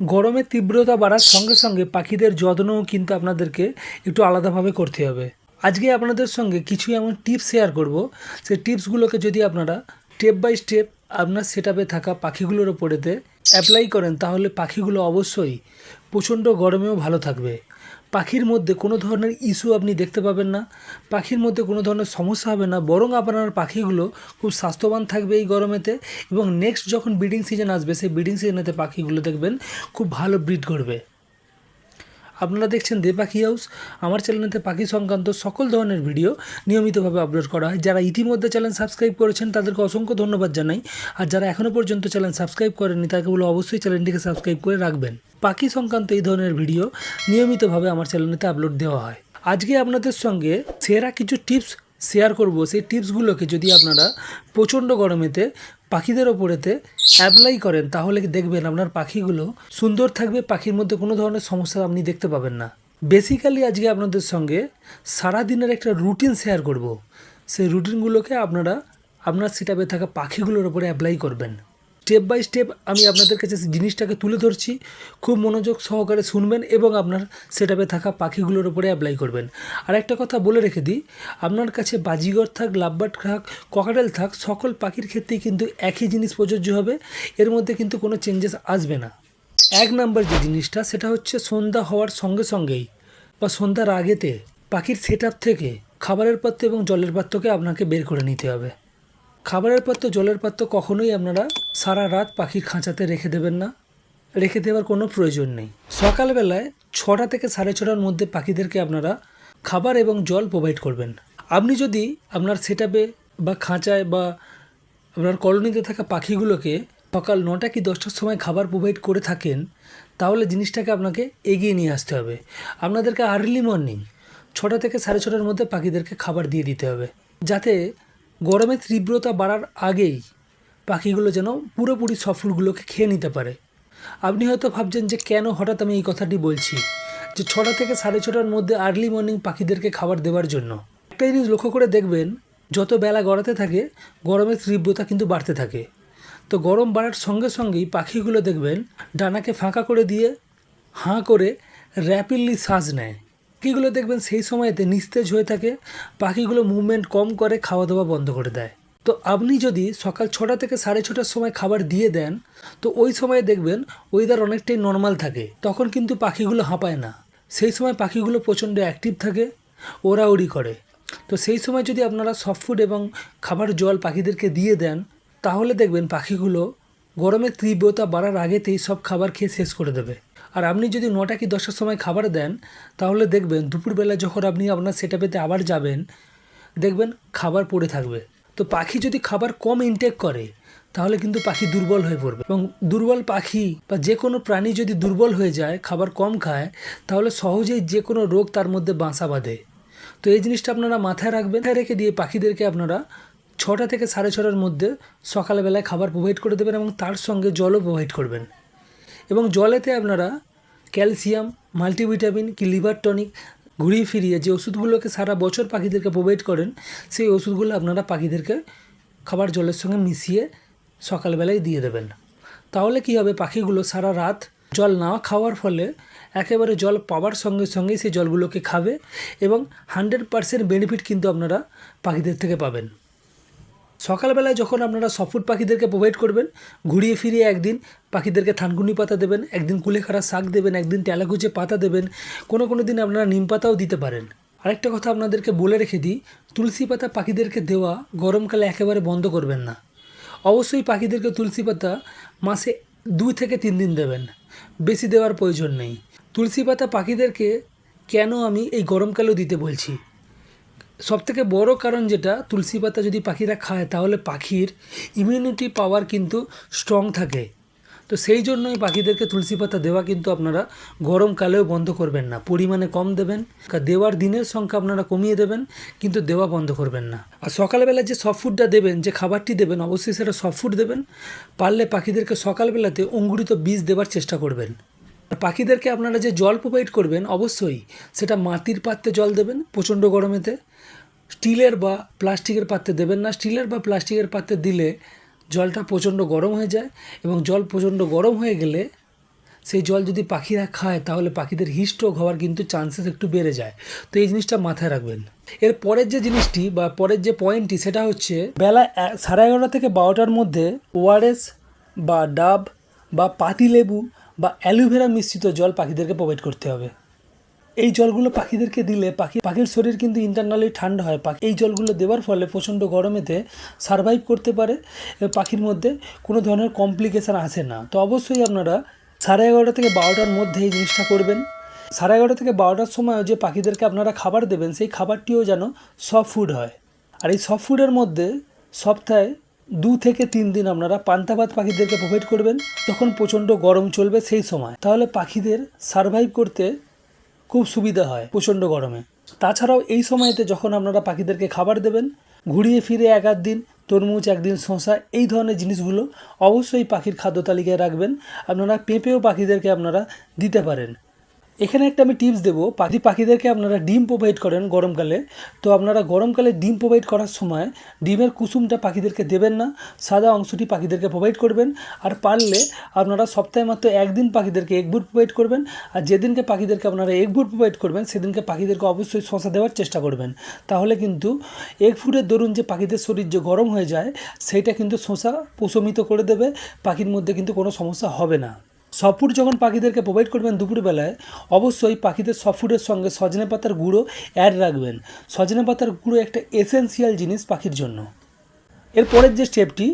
গরমের তীব্রতা বাড়ার সঙ্গে সঙ্গে পাখিদের যত্নও কিন্তু আপনাদেরকে একটু আলাদাভাবে করতে হবে। আজকে আপনাদের সঙ্গে কিছু এমন টিপস শেয়ার করব, সেই টিপসগুলোকে যদি আপনারা স্টেপ বাই স্টেপ আপনার সেটআপে থাকা পাখিগুলোর ওপরেতে অ্যাপ্লাই করেন, তাহলে পাখিগুলো অবশ্যই প্রচণ্ড গরমেও ভালো থাকবে। পাখির মধ্যে কোনো ধরনের ইস্যু আপনি দেখতে পাবেন না, পাখির মধ্যে কোনো ধরনের সমস্যা হবে না, বরং আপনার পাখিগুলো খুব স্বাস্থ্যবান থাকবে এই গরমেতে। এবং নেক্সট যখন ব্রিডিং সিজন আসবে, সেই ব্রিডিং সিজনেতে পাখিগুলো দেখবেন খুব ভালো ব্রিড করবে। আপনারা দেখছেন দে পাখি হাউস। আমার চ্যানেলেতে পাখি সংক্রান্ত সকল ধরনের ভিডিও নিয়মিতভাবে আপলোড করা হয়। যারা ইতিমধ্যে চ্যানেল সাবস্ক্রাইব করেছেন তাদেরকে অসংখ্য ধন্যবাদ জানাই। আর যারা এখনও পর্যন্ত চ্যানেল সাবস্ক্রাইব করেননি তাকে বলে অবশ্যই চ্যানেলটিকে সাবস্ক্রাইব করে রাখবেন। পাখি সংক্রান্ত এই ধরনের ভিডিও নিয়মিতভাবে আমার চ্যানেলেতে আপলোড দেওয়া হয়। আজকে আপনাদের সঙ্গে সেরা কিছু টিপস শেয়ার করব। সেই টিপসগুলোকে যদি আপনারা প্রচণ্ড গরমেতে পাখিদের ওপরেতে অ্যাপ্লাই করেন, তাহলে দেখবেন আপনার পাখিগুলো সুন্দর থাকবে, পাখির মধ্যে কোনো ধরনের সমস্যা আপনি দেখতে পাবেন না। বেসিক্যালি আজকে আপনাদের সঙ্গে সারাদিনের একটা রুটিন শেয়ার করব। সেই রুটিনগুলোকে আপনারা আপনার সেটআপে থাকা পাখিগুলোর ওপরে অ্যাপ্লাই করবেন। স্টেপ বাই স্টেপ আমি আপনাদের কাছে জিনিসটাকে তুলে ধরছি, খুব মনোযোগ সহকারে শুনবেন এবং আপনার সেটআপে থাকা পাখিগুলোর উপরে অ্যাপ্লাই করবেন। আর একটা কথা বলে রেখে দিই, আপনার কাছে বাজিগর থাক, লাভবার্ড থাক, ককাটেল থাক, সকল পাখির ক্ষেত্রেই কিন্তু একই জিনিস প্রযোজ্য হবে। এর মধ্যে কিন্তু কোনো চেঞ্জেস আসবে না। এক নাম্বার যে জিনিসটা, সেটা হচ্ছে সন্ধ্যা হওয়ার সঙ্গে সঙ্গেই বা সন্ধ্যার আগেতে পাখির সেটআপ থেকে খাবারের পাত্র এবং জলের পাত্রকে আপনাকে বের করে নিতে হবে। খাবারের পাত্র, জলের পাত্র কখনোই আপনারা সারা রাত পাখির খাঁচাতে রেখে দেবেন না, রেখে দেওয়ার কোনো প্রয়োজন নেই। সকালবেলায় 6টা থেকে 6:30টার মধ্যে পাখিদেরকে আপনারা খাবার এবং জল প্রোভাইড করবেন। আপনি যদি আপনার সেটআপে বা খাঁচায় বা আপনার কলোনিতে থাকা পাখিগুলোকে সকাল 9টা কি 10টার সময় খাবার প্রোভাইড করে থাকেন, তাহলে জিনিসটাকে আপনাকে এগিয়ে নিয়ে আসতে হবে। আপনাদেরকে আর্লি মর্নিং 6টা থেকে 6:30টার মধ্যে পাখিদেরকে খাবার দিয়ে দিতে হবে, যাতে গরমের তীব্রতা বাড়ার আগেই পাখিগুলো যেন পুরোপুরি সফটফুডগুলোকে খেয়ে নিতে পারে। আপনি হয়তো ভাবছেন যে কেন হঠাৎ আমি এই কথাটি বলছি, যে 6টা থেকে 6:30টার মধ্যে আর্লি মর্নিং পাখিদেরকে খাবার দেওয়ার জন্য। একটা জিনিস লক্ষ্য করে দেখবেন, যত বেলা গড়াতে থাকে গরমের তীব্রতা কিন্তু বাড়তে থাকে। তো গরম বাড়ার সঙ্গে সঙ্গেই পাখিগুলো দেখবেন ডানাকে ফাঁকা করে দিয়ে হাঁ করে র্যাপিডলি শ্বাস নেয়। পাখিগুলো দেখবেন সেই সময়তে নিস্তেজ হয়ে থাকে, পাখিগুলো মুভমেন্ট কম করে, খাওয়া দাওয়া বন্ধ করে দেয়। তো আপনি যদি সকাল 6টা থেকে 6:30টার সময় খাবার দিয়ে দেন, তো ওই সময় দেখবেন ওয়েদার অনেকটাই নর্মাল থাকে, তখন কিন্তু পাখিগুলো হাঁপায় না। সেই সময় পাখিগুলো প্রচণ্ড অ্যাক্টিভ থাকে, ওড়াউড়ি করে। তো সেই সময় যদি আপনারা সফট ফুড এবং খাবার জল পাখিদেরকে দিয়ে দেন, তাহলে দেখবেন পাখিগুলো গরমের তীব্রতা বাড়ার আগেতেই সব খাবার খেয়ে শেষ করে দেবে। আর আপনি যদি 9টা কি 10টার সময় খাবার দেন, তাহলে দেখবেন দুপুরবেলা যখন আপনি আপনার সেটআপেতে আবার যাবেন, দেখবেন খাবার পড়ে থাকবে। তো পাখি যদি খাবার কম ইনটেক করে, তাহলে কিন্তু পাখি দুর্বল হয়ে পড়বে। এবং দুর্বল পাখি বা যে কোনো প্রাণী যদি দুর্বল হয়ে যায়, খাবার কম খায়, তাহলে সহজেই যে কোনো রোগ তার মধ্যে বাসা বাঁধে। তো এই জিনিসটা আপনারা মাথায় রাখবেন। মাথায় রেখে দিয়ে পাখিদেরকে আপনারা 6টা থেকে 6:30টার মধ্যে সকালবেলায় খাবার প্রোভাইড করে দেবেন এবং তার সঙ্গে জলও প্রোভাইড করবেন। এবং জলেতে আপনারা ক্যালসিয়াম, মাল্টিভিটামিন কি লিভার টনিক ঘুরিয়ে ফিরিয়ে যে ওষুধগুলোকে সারা বছর পাখিদেরকে প্রোভাইড করেন, সেই ওষুধগুলো আপনারা পাখিদেরকে খাবার জলের সঙ্গে মিশিয়ে সকালবেলায় দিয়ে দেবেন। তাহলে কী হবে, পাখিগুলো সারা রাত জল না খাওয়ার ফলে একেবারে জল পাওয়ার সঙ্গে সঙ্গেই সেই জলগুলোকে খাবে এবং 100% বেনিফিট কিন্তু আপনারা পাখিদের থেকে পাবেন। সকালবেলায় যখন আপনারা সফট পাখিদেরকে প্রোভাইড করবেন, ঘুরিয়ে ফিরিয়ে একদিন পাখিদেরকে থানকুনি পাতা দেবেন, একদিন কুলেখাড়া শাক দেবেন, একদিন তেলাকুচে পাতা দেবেন, কোনো দিন আপনারা নিম পাতাও দিতে পারেন। আরেকটা কথা আপনাদেরকে বলে রেখে দিই, তুলসী পাতা পাখিদেরকে দেওয়া গরমকালে একেবারে বন্ধ করবেন না। অবশ্যই পাখিদেরকে তুলসী পাতা মাসে 2 থেকে 3 দিন দেবেন, বেশি দেওয়ার প্রয়োজন নেই। তুলসী পাতা পাখিদেরকে কেন আমি এই গরমকালেও দিতে বলছি, সবথেকে বড় কারণ যেটা, তুলসী পাতা যদি পাখিরা খায় তাহলে পাখির ইমিউনিটি পাওয়ার কিন্তু স্ট্রং থাকে। তো সেই জন্যই পাখিদেরকে তুলসী পাতা দেওয়া কিন্তু আপনারা গরমকালেও বন্ধ করবেন না, পরিমাণে কম দেবেন। দেওয়ার দিনের সংখ্যা আপনারা কমিয়ে দেবেন, কিন্তু দেওয়া বন্ধ করবেন না। আর সকালবেলা যে সফট ফুডটা দেবেন, যে খাবারটি দেবেন, অবশ্যই সেটা সফট ফুড দেবেন। পারলে পাখিদেরকে সকালবেলাতে অঙ্কুরিত বীজ দেওয়ার চেষ্টা করবেন। আর পাখিদেরকে আপনারা যে জল প্রোভাইড করবেন, অবশ্যই সেটা মাটির পাত্রে জল দেবেন প্রচণ্ড গরমেতে। স্টিলের বা প্লাস্টিকের পাত্রে দেবেন না। স্টিলের বা প্লাস্টিকের পাত্রে দিলে জলটা প্রচণ্ড গরম হয়ে যায় এবং জল প্রচণ্ড গরম হয়ে গেলে সেই জল যদি পাখিরা খায় তাহলে পাখিদের হিটস্ট্রোক হওয়ার কিন্তু চান্সেস একটু বেড়ে যায়। তো এই জিনিসটা মাথায় রাখবেন। এর পরের যে জিনিসটি বা পরের যে পয়েন্টটি সেটা হচ্ছে বেলা 11:30 থেকে 12টার মধ্যে ওআরএস বা ডাব বা পাতিলেবু বা অ্যালোভেরা মিশ্রিত জল পাখিদেরকে প্রোভাইড করতে হবে। এই জলগুলো পাখিদেরকে দিলে পাখির শরীর কিন্তু ইন্টারনালি ঠান্ডা হয়। এই জলগুলো দেওয়ার ফলে প্রচণ্ড গরমেতে সারভাইভ করতে পারে, পাখির মধ্যে কোনো ধরনের কমপ্লিকেশান আসে না। তো অবশ্যই আপনারা 11:30 থেকে 12টার মধ্যে এই জিনিসটা করবেন। 11:30 থেকে 12টার সময় যে পাখিদেরকে আপনারা খাবার দেবেন সেই খাবারটিও যেন সফট ফুড হয়। আর এই সফট ফুডের মধ্যে সপ্তাহে 2 থেকে 3 দিন আপনারা পান্তা ভাত পাখিদেরকে প্রোভাইড করবেন, যখন প্রচণ্ড গরম চলবে সেই সময়। তাহলে পাখিদের সারভাইভ করতে খুব সুবিধা হয় প্রচণ্ড গরমে। তাছাড়াও এই সময়তে যখন আপনারা পাখিদেরকে খাবার দেবেন, ঘুরিয়ে ফিরে 1-8 দিন তরমুজ, 1 দিন শসা, এই ধরনের জিনিসগুলো অবশ্যই পাখির খাদ্য তালিকায় রাখবেন। আপনারা পেঁপেও পাখিদেরকে আপনারা দিতে পারেন। এখানে একটা আমি টিপস দেবো, পাখিদেরকে আপনারা ডিম প্রোভাইড করেন গরমকালে, তো আপনারা গরমকালে ডিম প্রোভাইড করার সময় ডিমের কুসুমটা পাখিদেরকে দেবেন না, সাদা অংশটি পাখিদেরকে প্রোভাইড করবেন। আর পারলে আপনারা সপ্তাহে মাত্র 1 দিন পাখিদেরকে এগ বুট প্রোভাইড করবেন। আর যেদিনকে পাখিদেরকে আপনারা এগ বুট প্রোভাইড করবেন সেদিনকে পাখিদেরকে অবশ্যই শসা দেওয়ার চেষ্টা করবেন। তাহলে কিন্তু এগ ফুডের দরুন যে পাখিদের শরীর যে গরম হয়ে যায় সেইটা কিন্তু শসা প্রশমিত করে দেবে, পাখির মধ্যে কিন্তু কোনো সমস্যা হবে না। সফট ফুড যখন পাখিদেরকে প্রোভাইড করবেন দুপুরবেলায়, অবশ্যই পাখিদের সফট ফুডের সঙ্গে সজনে পাতার গুঁড়ো অ্যাড রাখবেন। সজনে পাতার গুঁড়ো একটা এসেন্সিয়াল জিনিস পাখির জন্য। এরপরের যে স্টেপটি,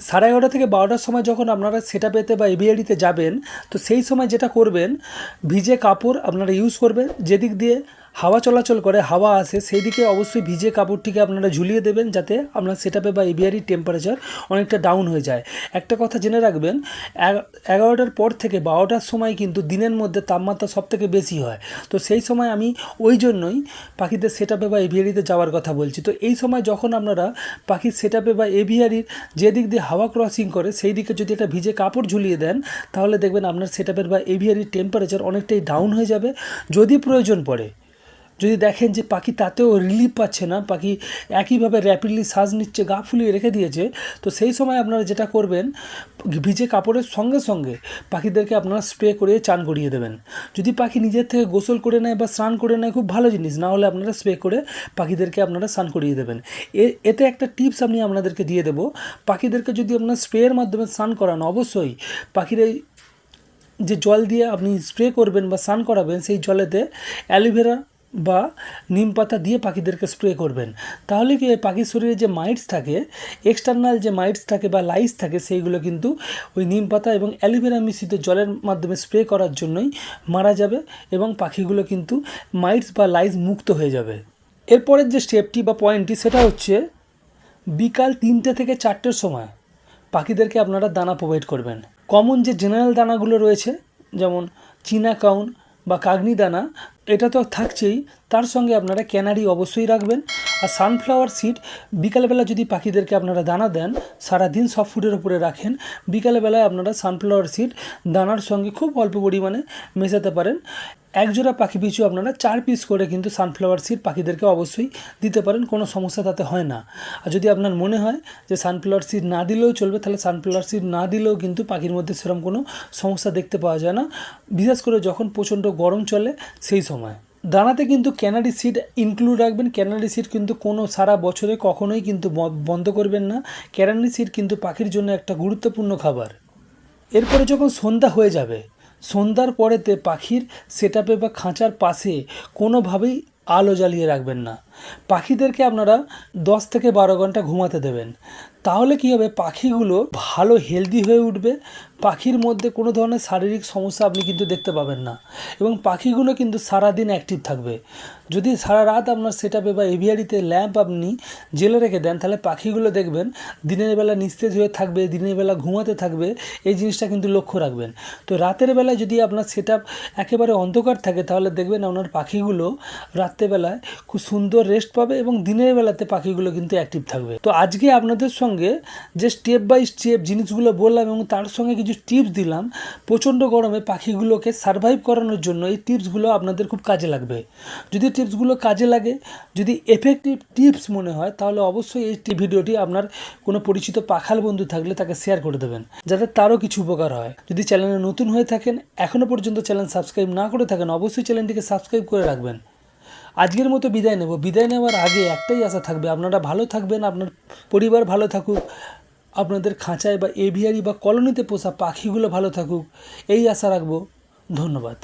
11:30 থেকে 12টার সময় যখন আপনারা সেটআপেতে বা এভিয়ারিতে যাবেন, তো সেই সময় যেটা করবেন, ভিজে কাপড় আপনারা ইউজ করবেন। যেদিক দিয়ে হাওয়া চলাচল করে, হাওয়া আসে, সেই দিকে অবশ্যই ভিজে কাপড়টিকে আপনারা ঝুলিয়ে দেবেন, যাতে আপনার সেটআপে বা এভিয়ারির টেম্পারেচার অনেকটা ডাউন হয়ে যায়। একটা কথা জেনে রাখবেন, 11টার পর থেকে 12টার সময় কিন্তু দিনের মধ্যে তাপমাত্রা সবথেকে বেশি হয়। তো সেই সময় আমি ওই জন্যই পাখিদের সেটআপে বা এভিয়ারিতে যাওয়ার কথা বলছি। তো এই সময় যখন আপনারা পাখির সেটআপে বা এভিয়ারির যে দিক দিয়ে হাওয়া ক্রসিং করে সেই দিকে যদি একটা ভিজে কাপড় ঝুলিয়ে দেন, তাহলে দেখবেন আপনার সেটআপের বা এভিয়ারির টেম্পারেচার অনেকটাই ডাউন হয়ে যাবে। যদি প্রয়োজন পড়ে, যদি দেখেন যে পাখি তাতেও রিলিফ পাচ্ছে না, পাখি একইভাবে র্যাপিডলি শ্বাস নিচ্ছে, গা ফুলিয়ে রেখে দিয়েছে, তো সেই সময় আপনারা যেটা করবেন, ভিজে কাপড়ের সঙ্গে সঙ্গে পাখিদেরকে আপনারা স্প্রে করে চান করিয়ে দেবেন। যদি পাখি নিজের থেকে গোসল করে নেয় বা স্নান করে নেয়, খুব ভালো জিনিস, না হলে আপনারা স্প্রে করে পাখিদেরকে আপনারা স্নান করিয়ে দেবেন। এতে একটা টিপস আমি আপনাদেরকে দিয়ে দেবো, পাখিদেরকে যদি আপনারা স্প্রের মাধ্যমে স্নান করান, অবশ্যই পাখির এই যে জল দিয়ে আপনি স্প্রে করবেন বা স্নান করাবেন, সেই জলেতে অ্যালোভেরা বা নিম পাতা দিয়ে পাখিদেরকে স্প্রে করবেন। তাহলে কি পাখির শরীরে যে মাইটস থাকে, এক্সটার্নাল যে মাইটস থাকে বা লাইস থাকে, সেইগুলো কিন্তু ওই নিম পাতা এবং অ্যালোভেরা মিশ্রিত জলের মাধ্যমে স্প্রে করার জন্যই মারা যাবে এবং পাখিগুলো কিন্তু মাইটস বা লাইস মুক্ত হয়ে যাবে। এরপরের যে স্টেপটি বা পয়েন্টটি সেটা হচ্ছে, বিকাল 3টে থেকে 4টের সময় পাখিদেরকে আপনারা দানা প্রোভাইড করবেন। কমন যে জেনারেল দানাগুলো রয়েছে, যেমন চীনা কাউন বা কাগনি দানা, এটা তো থাকছেই, তার সঙ্গে আপনারা ক্যানারি অবশ্যই রাখবেন। আর সানফ্লাওয়ার সিড বিকালবেলা যদি পাখিদেরকে আপনারা দানা দেন, সারাদিন সফট ফুডের উপরে রাখেন, বিকালবেলায় আপনারা সানফ্লাওয়ার সিড দানার সঙ্গে খুব অল্প পরিমাণে মেশাতে পারেন। একজোড়া পাখি পিছু আপনারা 4 পিস করে কিন্তু সানফ্লাওয়ার সিড পাখিদেরকে অবশ্যই দিতে পারেন, কোনো সমস্যা তাতে হয় না। আর যদি আপনার মনে হয় যে সানফ্লাওয়ার সিড না দিলেও চলবে, তাহলে সানফ্লাওয়ার সিড না দিলেও কিন্তু পাখির মধ্যে সেরকম কোনো সমস্যা দেখতে পাওয়া যায় না, বিশেষ করে যখন প্রচণ্ড গরম চলে সেই সময়। দানাতে কিন্তু ক্যানারি সিড ইনক্লুড রাখবেন। ক্যানারি সিড কিন্তু কোনো সারা বছরে কখনোই কিন্তু বন্ধ করবেন না। ক্যানারি সিড কিন্তু পাখির জন্য একটা গুরুত্বপূর্ণ খাবার। এরপরে যখন সন্ধ্যা হয়ে যাবে, সন্ধ্যার পরেতে পাখির সেটআপে বা খাঁচার পাশে কোনোভাবেই আলো জ্বালিয়ে রাখবেন না। পাখিদেরকে আপনারা 10 থেকে 12 ঘন্টা ঘুমাতে দেবেন। তাহলে কী হবে, পাখিগুলো ভালো হেলদি হয়ে উঠবে, পাখির মধ্যে কোনো ধরনের শারীরিক সমস্যা আপনি কিন্তু দেখতে পাবেন না, এবং পাখিগুলো কিন্তু সারাদিন অ্যাক্টিভ থাকবে। যদি সারা রাত আপনার সেটআপে বা এভিয়ারিতে ল্যাম্প আপনি জেলে রেখে দেন, তাহলে পাখিগুলো দেখবেন দিনের বেলা নিস্তেজ হয়ে থাকবে, দিনের বেলা ঘুমাতে থাকবে, এই জিনিসটা কিন্তু লক্ষ্য রাখবেন। তো রাতের বেলায় যদি আপনার সেটআপ একেবারে অন্ধকার থাকে, তাহলে দেখবেন আপনার পাখিগুলো রাত্রেবেলায় খুব সুন্দর রেস্ট পাবে এবং দিনের বেলাতে পাখিগুলো কিন্তু অ্যাক্টিভ থাকবে। তো আজকে আপনাদের সঙ্গে সঙ্গে যে স্টেপ বাই স্টেপ জিনিসগুলো বললাম এবং তার সঙ্গে কিছু টিপস দিলাম, প্রচণ্ড গরমে পাখিগুলোকে সারভাইভ করানোর জন্য এই টিপসগুলো আপনাদের খুব কাজে লাগবে। যদি টিপসগুলো কাজে লাগে, যদি এফেক্টিভ টিপস মনে হয়, তাহলে অবশ্যই এই ভিডিওটি আপনার কোনো পরিচিত পাখাল বন্ধু থাকলে তাকে শেয়ার করে দেবেন, যাতে তারও কিছু উপকার হয়। যদি চ্যানেলে নতুন হয়ে থাকেন, এখনও পর্যন্ত চ্যানেল সাবস্ক্রাইব না করে থাকেন, অবশ্যই চ্যানেলটিকে সাবস্ক্রাইব করে রাখবেন। আজকের মতো বিদায় নেব। বিদায় নেওয়ার আগে একটাই আশা থাকবে, আপনারা ভালো থাকবেন, আপনার পরিবার ভালো থাকুক, আপনাদের খাঁচায় বা এভিয়ারি বা কলোনিতে পোষা পাখিগুলো ভালো থাকুক, এই আশা রাখবো। ধন্যবাদ।